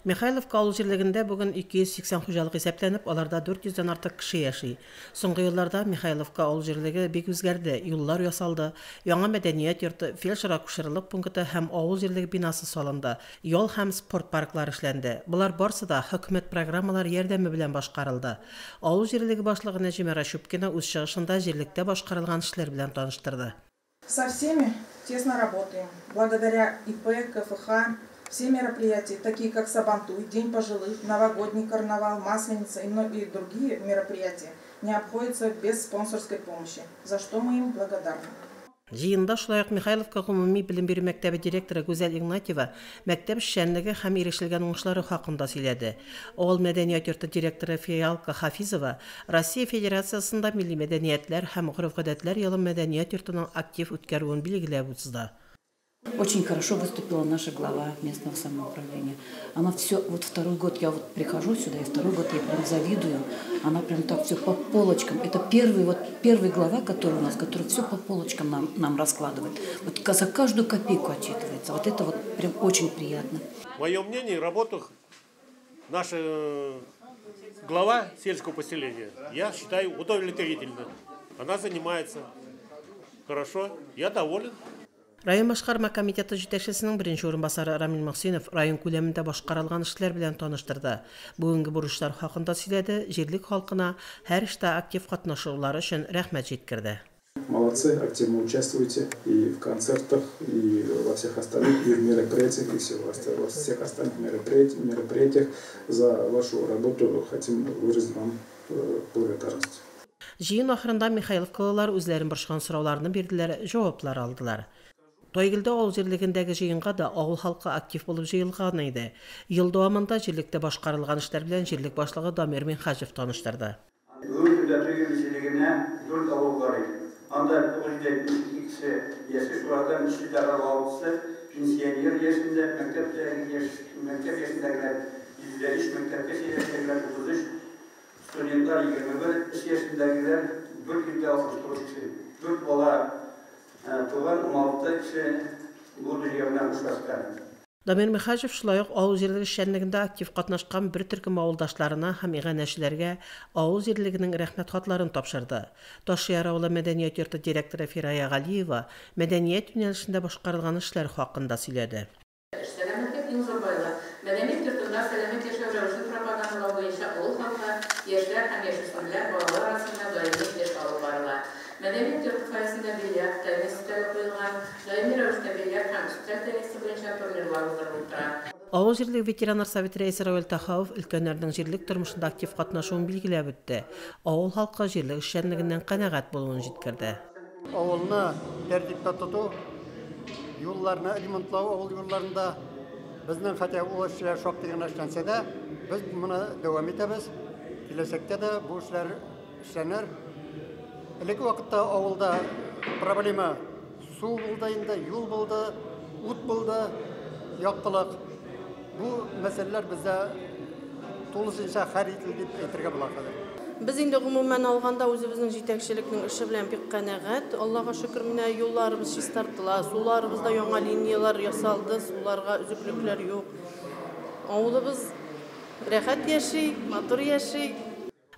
Михайловка авыл җирлегендә бүген 280 хуҗалык исәпләнеп, аларда 400-дән артык кеше яши. Соңгы елларда Михайловка авыл җирлеге бик үзгәрде, юллар ясалды, яңа мәдәният йорты, фельдшер акушерлык пункты һәм авыл җирлеге бинасы салынды, ял һәм спорт парклары эшләнде. Булар барысы да хөкүмәт программалар ярдәме белән башкарылды. Авыл җирлеге башлыгы Нәҗимә Рашупкина үз чыгышында җирлектә башкарылган эшләр белән таныштырды. Со всеми тесно работаем. Благодаря ИП, КФХ, все мероприятия, такие как Сабантуй, День пожилых, Новогодний карнавал, Масленица и многие другие мероприятия, не обходятся без спонсорской помощи, за что мы им благодарны. Җыенда шулай ук Михайловка гомуми белем бирү мәктәбе директоры Гүзәл Игнатьева мәктәп эшчәнлеге һәм ирешелгән уңышлары хакында сөйләде. Авыл мәдәният йорты директоры Фиалка Хафизова Россия Федерациясында милли мәдәниятләр һәм гореф-гадәтләр елы мәдәният йортының актив үткәрүен билгеләп узды. Очень хорошо выступила наша глава местного самоуправления. Она все, вот второй год я вот прихожу сюда, и второй год я прям завидую. Она прям так все по полочкам. Это первый глава, который у нас, который все по полочкам нам раскладывает. Вот за каждую копейку отчитывается. Вот это вот прям очень приятно. Мое мнение, работу наша глава сельского поселения, я считаю, удовлетворительно. Она занимается хорошо, я доволен. Район башкарма комитеты җитәкчесенең беренче урынбасары Рамил Максимов район күләмендә башкарылган эшләр белән таныштырды. Бүгенге бурычлар хакында сөйләде, җирлек халкына һәр эштә актив катнашулары өчен рәхмәт җиткерде. Молодцы, активно участвуйте и в концертах, и во всех остальных и в мероприятиях, и во всех остальных мероприятиях. За вашу работу хотим выразить вам благодарность. Җыен ахырында Михайловкалылар үзләрен борчыган сорауларны бирделәр, җаваплар алдылар. Тойгылда авыл җирлегендәге җыенга да авыл халкы актив булып җыелган иде. Ел дәвамында җирлектә башкарылган эшләр белән җирлек башлыгы Дамир Минхаҗев таныштырды. Бүген көндә Тойгыл җирлегенә 4 авыл бар иде. Анда 902 кеше яши, шулардан 360 пенсионер яшендә, мәктәп яшендәгеләр 153, мәктәпкә яшендәгеләр 33, студентлар 21 яшендәгеләр 163 кеше. 4 бала туган 16 кеше бу дөньяга учлашкан. Дамир Минхаҗев шулай ук авыл җирлеге эшчәнлегендә актив катнашкан бер төркем авылдашларына һәм иганәчеләргә авыл җирлегенең рәхмәт хатларын тапшырды. Ташъяр авылы мәдәният йорты директоры Фирая Галиева мәдәният юнәлешендә башкарылган эшләр хакында сөйләде. Сәламәтлек иң зур байлык. Мәдәният йортында сәламәт яшәү рәвешен пропагандалау буенча авыл халкы, яшьләр һәм яшүсмерләр, балалар арасында даими эш алып барыла. Мәдәният йорты фойесында бильярд, теннис өстәле куелган, даими рәвештә бильярд һәм өстәл теннисы буенча турнирлар уздырылып тора. Авыл җирлеге ветераннар советы рәисе Равил Тахауов өлкәннәрнең җирлек тормышында актив катнашуын билгеләп үтте. Авыл халкы җирлек эшчәнлегеннән канәгать булуын җиткерде. Авылны тәртиптә тоту, юлларны ремонтлау, авыл юлларында безнең хәтта ул эшләр шактый гына эшләнсә дә, без моны дәвам итәбез. Киләчәктә дә бу эшләр эшләнер. Элекке вакытта авылда проблема су булды инде, юл булды, ут булды, яктылык. Бу мәсьәләләр бездә тулысынча хәл ителде дип әйтергә була хәзер. Без инде гомумән алганда үзебезнең җитәкчелекнең эше белән бик канәгать. Аллага шөкер, менә юлларыбыз чистартыла, суларыбызда яңа линиялар ясалды, суларга үзеклекләр юк. Авылыбыз рәхәт яши, матур яши.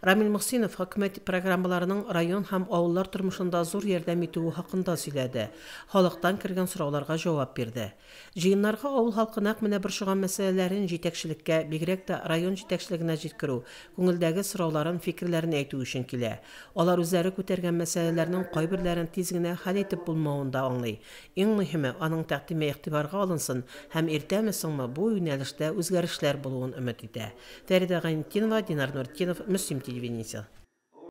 Рамил Максимов хөкүмәт программаларының район һәм авыллар тормышында зур ярдәм итүе хакында сөйләде. Халыктан кергән сорауларга җавап бирде. Җыеннарга авыл халкы нәкъ менә борчыган мәсьәләләрен җитәкчелеккә, бигрәк тә район җитәкчелегенә җиткерү, күңелдәге сорауларын, фикерләрен әйтү өчен килә. Алар үзләре күтәргән мәсьәләләрнең кайберләрен тиз генә хәл итеп булмавын да аңлый. Иң мөһиме, аның тәкъдиме игътибарга алынсын һәм иртәме-соңмы бу юнәлештә үзгәрешләр булуын өмет итә. Фәридә Гайнетдинова, Динар Нуртдинов, Мөслим телевидениесе.